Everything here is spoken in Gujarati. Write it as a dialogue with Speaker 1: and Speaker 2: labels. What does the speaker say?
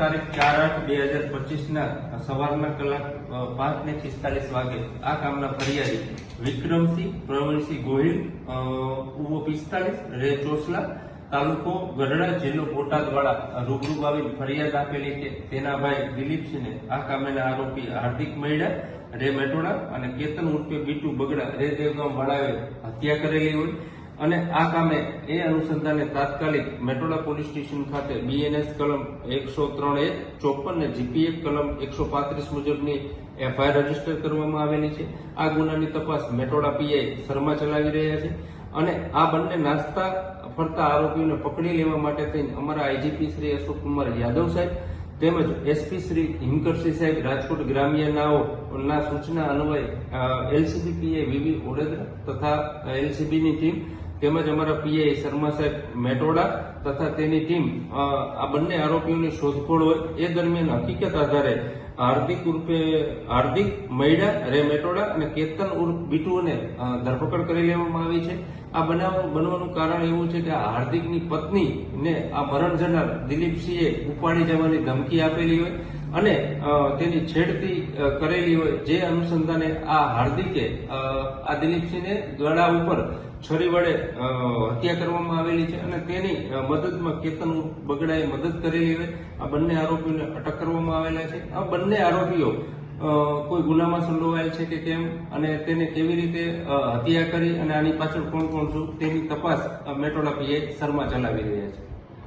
Speaker 1: તારીખ 4/8/2025 સવારના કલાક 5:45 વાગે આ કામના ફરિયાદી વિક્રમસિંહ પ્રવીણસિંહ ગોહિલ ઉવો 45 રે ચોસલા તાલુકો ગઢડા જિલ્લો બોટાદ વાળા રૂબરૂ આવી ફરિયાદ આપેલી કે તેના ભાઈ દિલીપસિંહને આ કામના આરોપી હાર્દિક મૈડા રે મેટોડા અને કેતન ઉર્ફે બીટુ બગડા રે દેવગામ વાળાએ હત્યા કરેલી હોય અને આ કામે એ અનુસંધાને તાત્કાલિક મેટોડા પોલીસ સ્ટેશન ખાતે બીએનએસ કલમ 103(54) અને જીપીએફ કલમ 135 મુજબની એફઆઈઆર રજીસ્ટર કરવામાં આવેલી છે। આ ગુનાની તપાસ મેટોડા પીઆઈ શર્મા ચલાવી રહ્યા છે અને આ બંને નાસ્તા ફરતા આરોપીઓને પકડી લેવા માટે થઈને અમારા આઈજીપી શ્રી અશોક કુમાર યાદવ સાહેબ તેમજ એસપી શ્રી હિમકરસિંહ સાહેબ રાજકોટ ગ્રામ્યના સૂચના અન્વયે એલસીબી પીઆઈ વીવી ઓડેદરા તથા એલસીબીની ટીમ તેમજ અમારા પીઆઈ શર્મા સાહેબ મેટોડા તથા તેની ટીમ આ બંને આરોપીઓની શોધખોળ હોય એ દરમિયાન હકીકત આધારે હાર્દિક મૈડા રે મેટોડા અને કેતન ઉર્ફ બીટુને ધરપકડ કરી લેવામાં આવી છે। આ બનાવ બનવાનું કારણ એવું છે કે હાર્દિકની પત્નીને આ મરણ જનાર દિલીપસિંહે ઉપાડી જવાની ધમકી આપેલી હોય અને તેની છેડતી કરેલી હોય, જે અનુસંધાને આ હાર્દિકે આ દિલીપસિંહને ગળા ઉપર છરી વડે હત્યા કરવામાં આવેલી છે અને તેની મદદમાં કેતન બગડાએ મદદ કરેલી હોય। આ બંને આરોપીઓને અટક કરવામાં આવેલા છે। આ બંને આરોપીઓ કોઈ ગુનામાં સંડોવાયેલ છે કે કેમ અને તેને કેવી રીતે હત્યા કરી અને આની પાછળ કોણ કોણ છું તેની તપાસ મેટોડા પીઆઈ શર્મા ચલાવી રહ્યા છે।